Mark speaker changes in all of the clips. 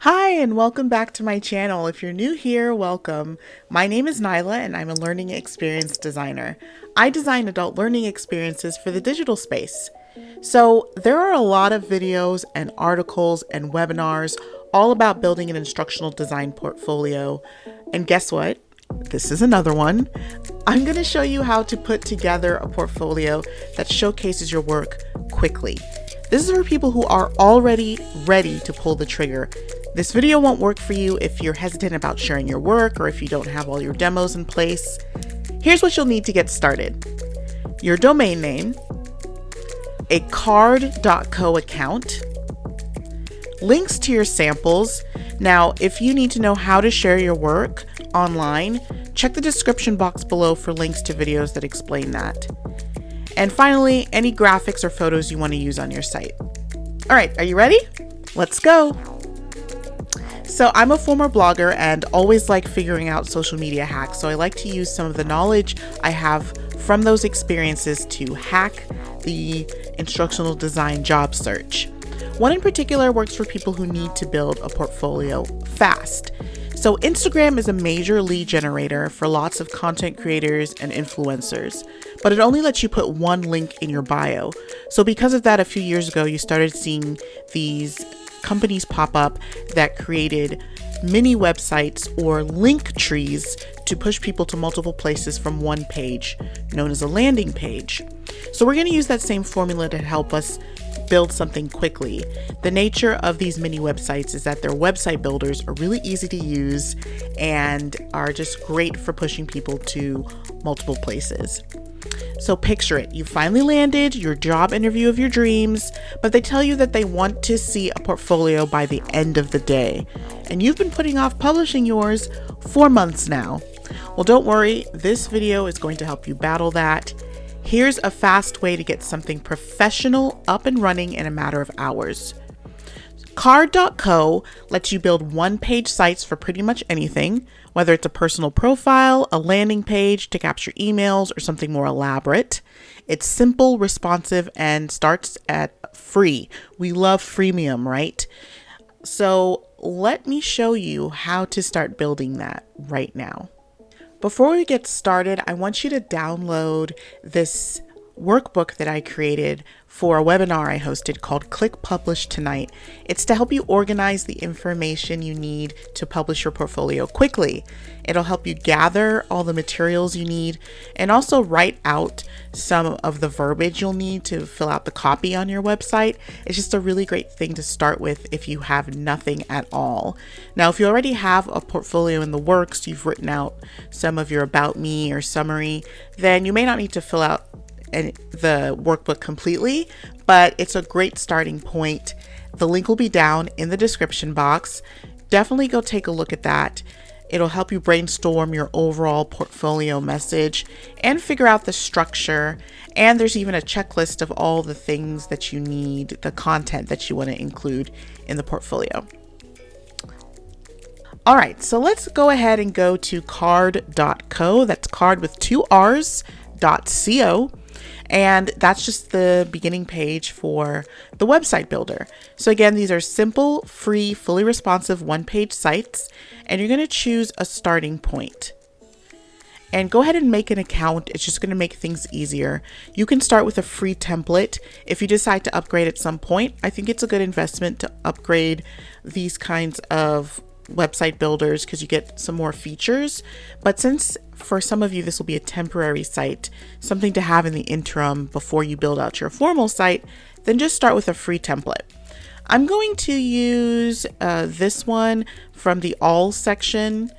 Speaker 1: Hi, and welcome back to my channel. If you're new here, welcome. My name is Nyla, and I'm a learning experience designer. I design adult learning experiences for the digital space. So, there are a lot of videos and articles and webinars all about building an instructional design portfolio. And guess what? This is another one. I'm going to show you how to put together a portfolio that showcases your work quickly. This is for people who are already ready to pull the trigger. This video won't work for you if you're hesitant about sharing your work or if you don't have all your demos in place. Here's what you'll need to get started. Your domain name, a CarrdCo account, links to your samples. Now, if you need to know how to share your work online, check the description box below for links to videos that explain that. And finally, any graphics or photos you want to use on your site. All right, are you ready? Let's go. So I'm a former blogger and always like figuring out social media hacks. So I like to use some of the knowledge I have from those experiences to hack the instructional design job search. One in particular works for people who need to build a portfolio fast. So Instagram is a major lead generator for lots of content creators and influencers, but it only lets you put one link in your bio. So because of that, a few years ago, you started seeing these companies pop up that created mini websites or link trees to push people to multiple places from one page, known as a landing page. So we're going to use that same formula to help us build something quickly. The nature of these mini websites is that their website builders are really easy to use and are just great for pushing people to multiple places. So picture it, you finally landed your job interview of your dreams, but they tell you that they want to see a portfolio by the end of the day. And you've been putting off publishing yours for months now. Well, don't worry, this video is going to help you battle that. Here's a fast way to get something professional up and running in a matter of hours. CarrdCo lets you build one-page sites for pretty much anything, whether it's a personal profile, a landing page to capture emails, or something more elaborate. It's simple, responsive, and starts at free. We love freemium, right? So let me show you how to start building that right now. Before we get started, I want you to download this workbook that I created for a webinar I hosted called Click Publish Tonight. It's to help you organize the information you need to publish your portfolio quickly. It'll help you gather all the materials you need and also write out some of the verbiage you'll need to fill out the copy on your website. It's just a really great thing to start with if you have nothing at all. Now, if you already have a portfolio in the works, you've written out some of your about me or summary, then you may not need to fill out the workbook completely, but it's a great starting point. The link will be down in the description box. Definitely go take a look at that. It'll help you brainstorm your overall portfolio message and figure out the structure. And there's even a checklist of all the things that you need, the content that you want to include in the portfolio. All right, so let's go ahead and go to CarrdCo. That's card with 2 R's, .co. And that's just the beginning page for the website builder. So again, these are simple, free, fully responsive one-page sites, and you're going to choose a starting point. And go ahead and make an account. It's just going to make things easier. You can start with a free template. If you decide to upgrade at some point, I think it's a good investment to upgrade these kinds of website builders because you get some more features. But since for some of you this will be a temporary site, something to have in the interim before you build out your formal site, then just start with a free template. I'm going to use this one from the all section,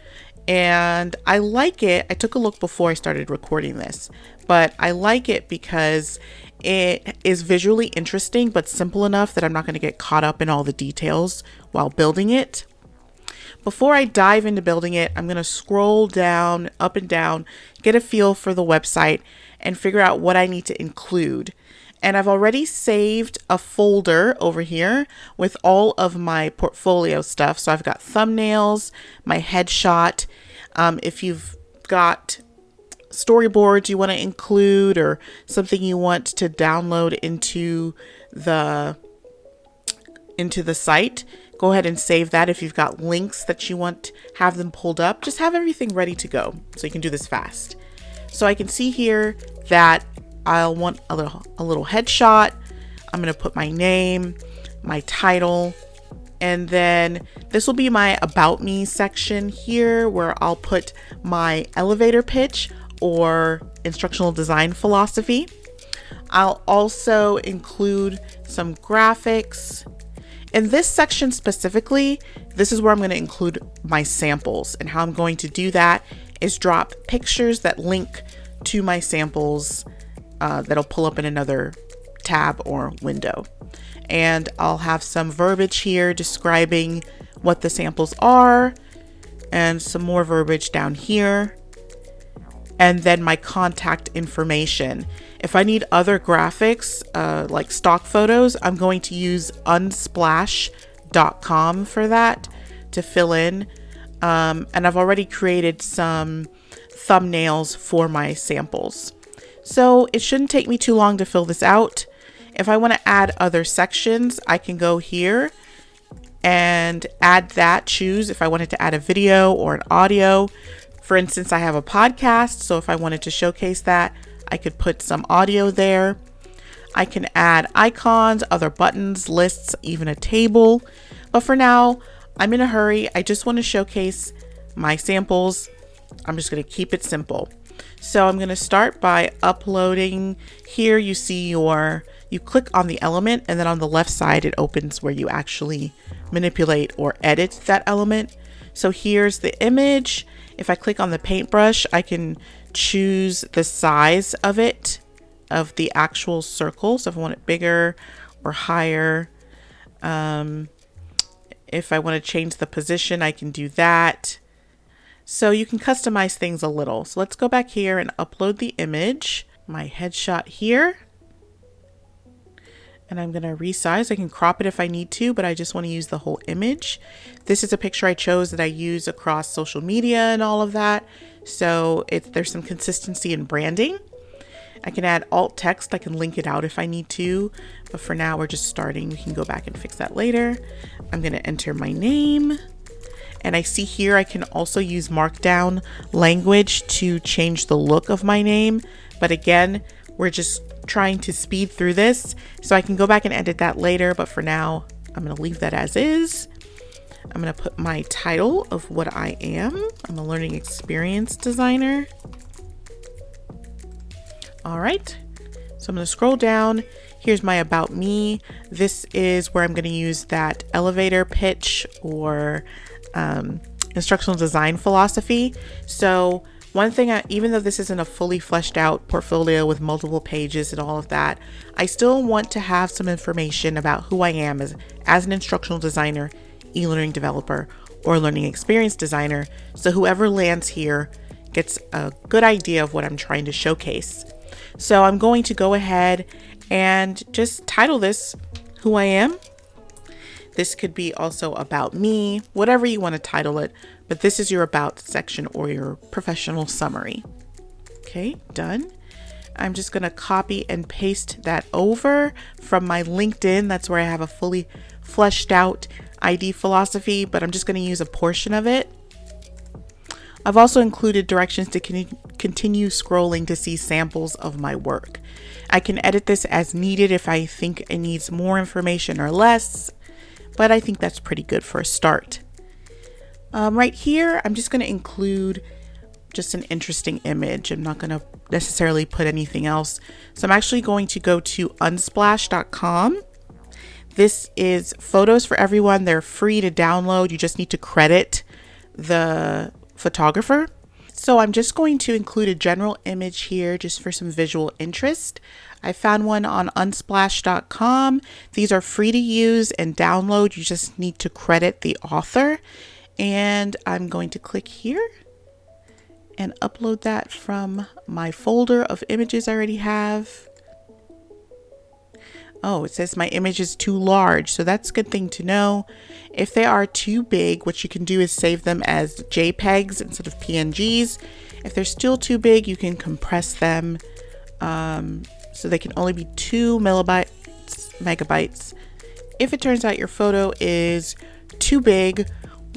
Speaker 1: and I like it. I took a look before I started recording this, but I like it because it is visually interesting but simple enough that I'm not going to get caught up in all the details while building it. Before I dive into building it, I'm going to scroll down, up and down, get a feel for the website, and figure out what I need to include. And I've already saved a folder over here with all of my portfolio stuff. So I've got thumbnails, my headshot. If you've got storyboards you want to include or something you want to download into the site, go ahead and save that. If you've got links that you want to have them pulled up, just have everything ready to go so you can do this fast. So I can see here that I'll want a little headshot. I'm going to put my name, my title, and then this will be my About Me section here where I'll put my elevator pitch or instructional design philosophy. I'll also include some graphics. In this section specifically, this is where I'm going to include my samples, and how I'm going to do that is drop pictures that link to my samples that'll pull up in another tab or window. And I'll have some verbiage here describing what the samples are and some more verbiage down here. And then my contact information. If I need other graphics, like stock photos, I'm going to use unsplash.com for that to fill in. And I've already created some thumbnails for my samples. So it shouldn't take me too long to fill this out. If I want to add other sections, I can go here and add that, choose if I wanted to add a video or an audio. For instance, I have a podcast, so if I wanted to showcase that, I could put some audio there. I can add icons, other buttons, lists, even a table. But for now, I'm in a hurry. I just want to showcase my samples. I'm just going to keep it simple. So I'm going to start by uploading. Here you see you click on the element, and then on the left side it opens where you actually manipulate or edit that element. So here's the image. If I click on the paintbrush, I can choose the size of it, of the actual circle. So if I want it bigger or higher, if I want to change the position, I can do that. So you can customize things a little. So let's go back here and upload the image, my headshot here. And I'm going to resize. I can crop it if I need to, but I just want to use the whole image. This is a picture I chose that I use across social media and all of that. So there's some consistency in branding. I can add alt text. I can link it out if I need to, but for now we're just starting. We can go back and fix that later. I'm going to enter my name. And I see here I can also use markdown language to change the look of my name. But again, we're just trying to speed through this, so I can go back and edit that later. But for now, I'm going to leave that as is. I'm going to put my title of what I am. I'm a learning experience designer. All right. So I'm going to scroll down. Here's my About Me. This is where I'm going to use that elevator pitch or instructional design philosophy. So one thing, even though this isn't a fully fleshed out portfolio with multiple pages and all of that, I still want to have some information about who I am as an instructional designer, e-learning developer, or learning experience designer. So whoever lands here gets a good idea of what I'm trying to showcase. So I'm going to go ahead and just title this Who I Am. This could be also About Me, whatever you want to title it, but this is your About section or your professional summary. Okay, done. I'm just going to copy and paste that over from my LinkedIn. That's where I have a fully fleshed out ID philosophy, but I'm just going to use a portion of it. I've also included directions to continue scrolling to see samples of my work. I can edit this as needed if I think it needs more information or less, but I think that's pretty good for a start. Right here, I'm just going to include just an interesting image. I'm not going to necessarily put anything else. So I'm actually going to go to unsplash.com. This is photos for everyone. They're free to download. You just need to credit the photographer. So I'm just going to include a general image here just for some visual interest. I found one on unsplash.com. These are free to use and download. You just need to credit the author. And I'm going to click here and upload that from my folder of images I already have. Oh, it says my image is too large, so that's a good thing to know. If they are too big, what you can do is save them as JPEGs instead of PNGs. If they're still too big, you can compress them so they can only be 2 megabytes. If it turns out your photo is too big,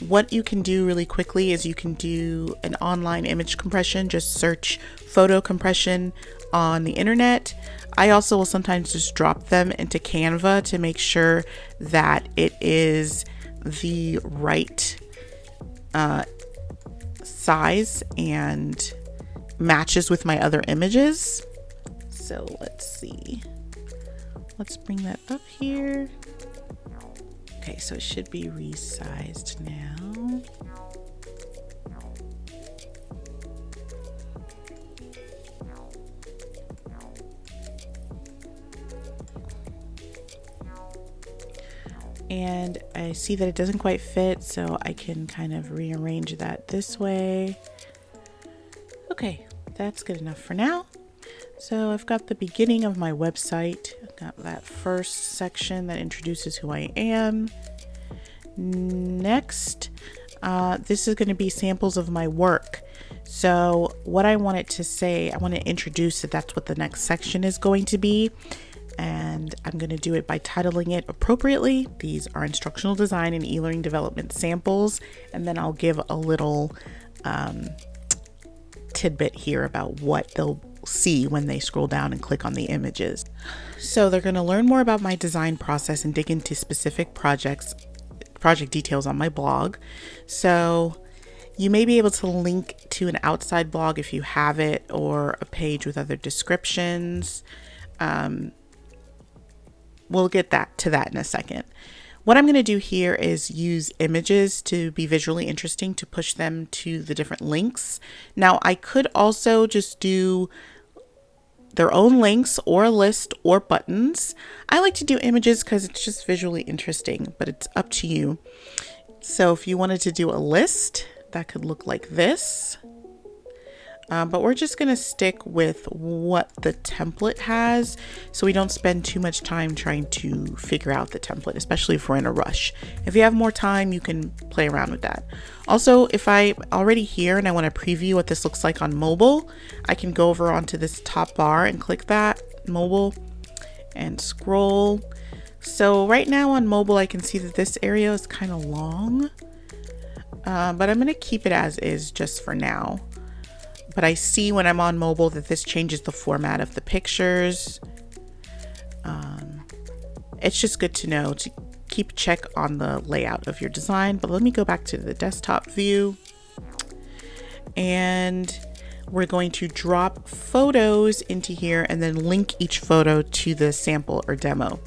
Speaker 1: what you can do really quickly is you can do an online image compression. Just search photo compression on the internet. I also will sometimes just drop them into Canva to make sure that it is the right size and matches with my other images. So let's see. Let's bring that up here. Okay, so it should be resized now. And I see that it doesn't quite fit, so I can kind of rearrange that this way. Okay, that's good enough for now. So I've got the beginning of my website. I've got that first section that introduces who I am. Next, this is going to be samples of my work. So what I want it to say, I want to introduce that that's what the next section is going to be. And I'm going to do it by titling it appropriately. These are instructional design and e-learning development samples. And then I'll give a little tidbit here about what they'll see when they scroll down and click on the images. So they're going to learn more about my design process and dig into specific project details on my blog. So you may be able to link to an outside blog if you have it, or a page with other descriptions. We'll get to that in a second. What I'm going to do here is use images to be visually interesting to push them to the different links. Now, I could also just do their own links or a list or buttons. I like to do images because it's just visually interesting, but it's up to you. So if you wanted to do a list, that could look like this. But we're just going to stick with what the template has, so we don't spend too much time trying to figure out the template, especially if we're in a rush. If you have more time, you can play around with that. Also, if I'm already here and I want to preview what this looks like on mobile, I can go over onto this top bar and click that mobile and scroll. So right now on mobile, I can see that this area is kind of long, but I'm going to keep it as is just for now. But I see when I'm on mobile that this changes the format of the pictures. It's just good to know to keep check on the layout of your design. But let me go back to the desktop view. And we're going to drop photos into here and then link each photo to the sample or demo.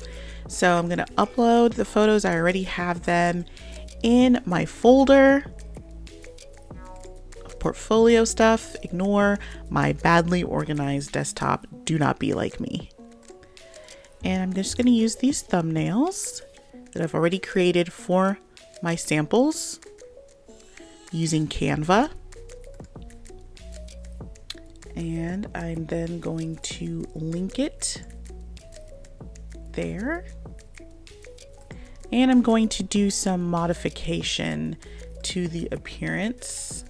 Speaker 1: So I'm going to upload the photos. I already have them in my folder. Portfolio stuff. Ignore my badly organized desktop. Do not be like me. And I'm just going to use these thumbnails that I've already created for my samples using Canva. And I'm then going to link it there. And I'm going to do some modification to the appearance.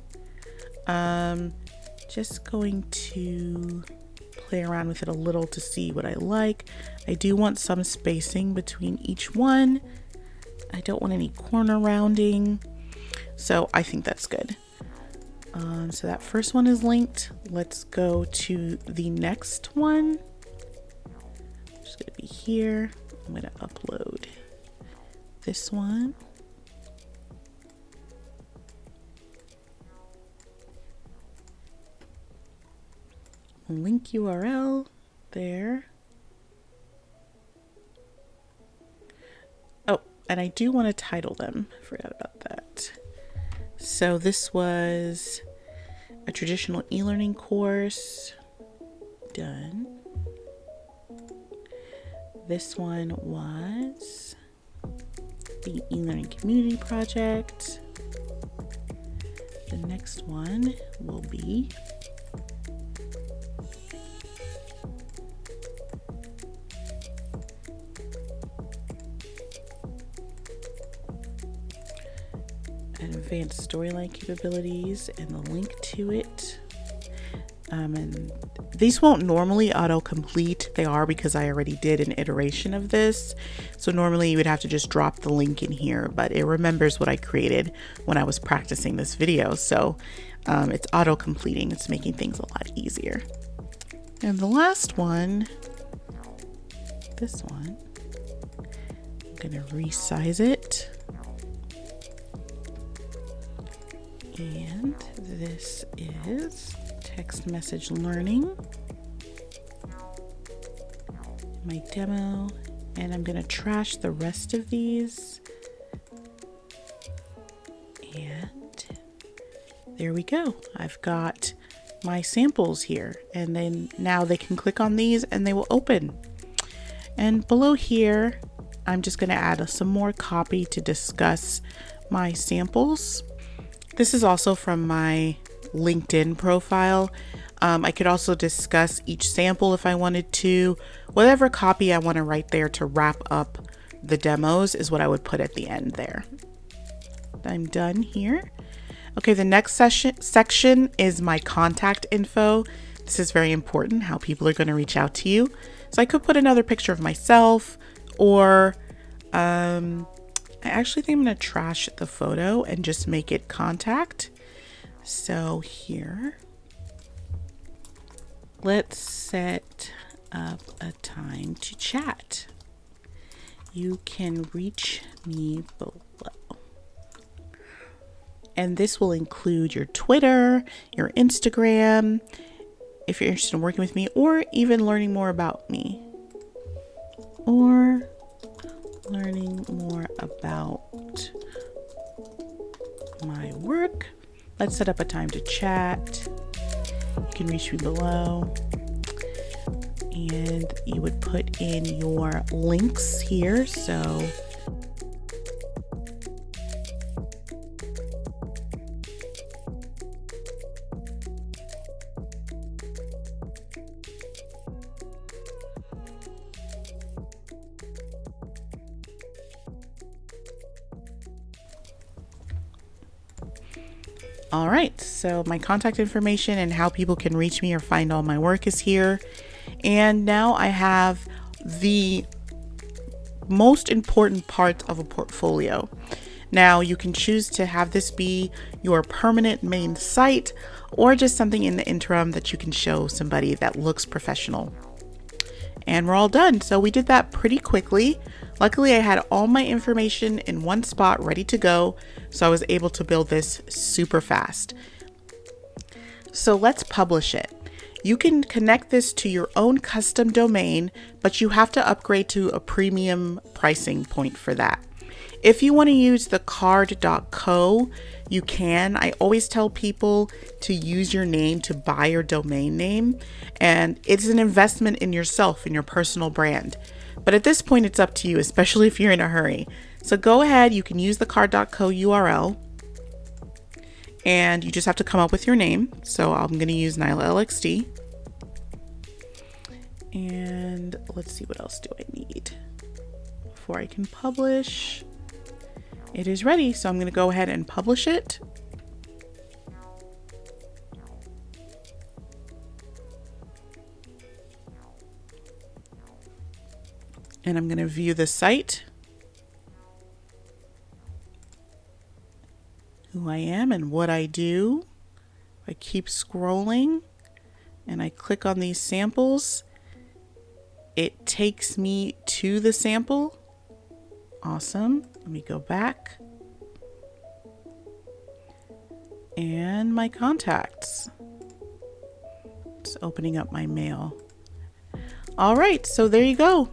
Speaker 1: Just going to play around with it a little to see what I like. I do want some spacing between each one. I don't want any corner rounding, so I think that's good. So that first one is linked. Let's go to the next one. It's gonna be here. I'm gonna upload this one. Link URL there. Oh, and I do want to title them. I forgot about that. So this was a traditional e-learning course. Done. This one was the e-learning community project. The next one will be advanced storyline capabilities and the link to it. And these won't normally autocomplete. They are because I already did an iteration of this. So normally you would have to just drop the link in here, but it remembers what I created when I was practicing this video. So it's auto-completing. It's making things a lot easier. And the last one, this one, I'm gonna resize it. And this is text message learning, my demo, and I'm gonna trash the rest of these. And there we go. I've got my samples here, and then now they can click on these and they will open. And below here, I'm just gonna add some more copy to discuss my samples. This is also from my LinkedIn profile. I could also discuss each sample if I wanted to. Whatever copy I want to write there to wrap up the demos is what I would put at the end there. I'm done here. Okay, the next section is my contact info. This is very important, how people are going to reach out to you. So I could put another picture of myself, or I actually think I'm going to trash the photo and just make it contact. So here, let's set up a time to chat. You can reach me below. And this will include your Twitter, your Instagram, if you're interested in working with me, or even learning more about me, or learning more about my work. Let's set up a time to chat. You can reach me below. And you would put in your links here. So all right, so my contact information and how people can reach me or find all my work is here. And now I have the most important part of a portfolio. Now you can choose to have this be your permanent main site, or just something in the interim that you can show somebody that looks professional. And we're all done. So we did that pretty quickly. Luckily, I had all my information in one spot ready to go, so I was able to build this super fast. So let's publish it. You can connect this to your own custom domain, but you have to upgrade to a premium pricing point for that. If you want to use the CarrdCo, you can. I always tell people to use your name to buy your domain name, and it's an investment in yourself, in your personal brand. But at this point, it's up to you, especially if you're in a hurry. So go ahead, you can use the CarrdCo URL, and you just have to come up with your name. So I'm going to use Nyla LXD. And let's see, what else do I need before I can publish? It is ready, so I'm going to go ahead and publish it. And I'm going to view the site, who I am and what I do. I keep scrolling and I click on these samples. It takes me to the sample. Awesome. Let me go back. And my contacts. It's opening up my mail. All right, so there you go.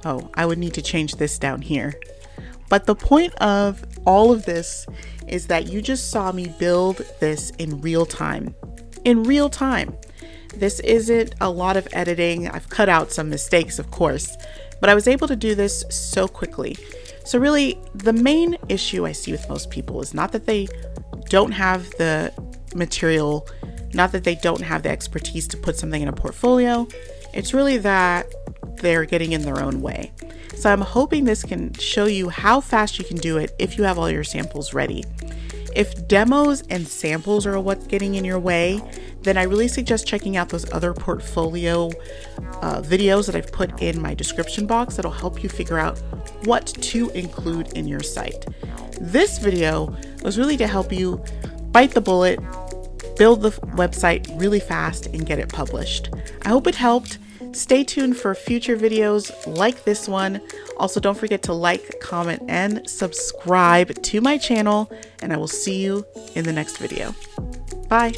Speaker 1: Oh, I would need to change this down here. But the point of all of this is that you just saw me build this in real time. In real time. This isn't a lot of editing. I've cut out some mistakes, of course, but I was able to do this so quickly. So really, the main issue I see with most people is not that they don't have the material, not that they don't have the expertise to put something in a portfolio. It's really that they're getting in their own way. So I'm hoping this can show you how fast you can do it if you have all your samples ready. If demos and samples are what's getting in your way, then I really suggest checking out those other portfolio videos that I've put in my description box that'll help you figure out what to include in your site. This video was really to help you bite the bullet, build the website really fast, and get it published. I hope it helped. Stay tuned for future videos like this one. Also, don't forget to like, comment, and subscribe to my channel, and I will see you in the next video. Bye.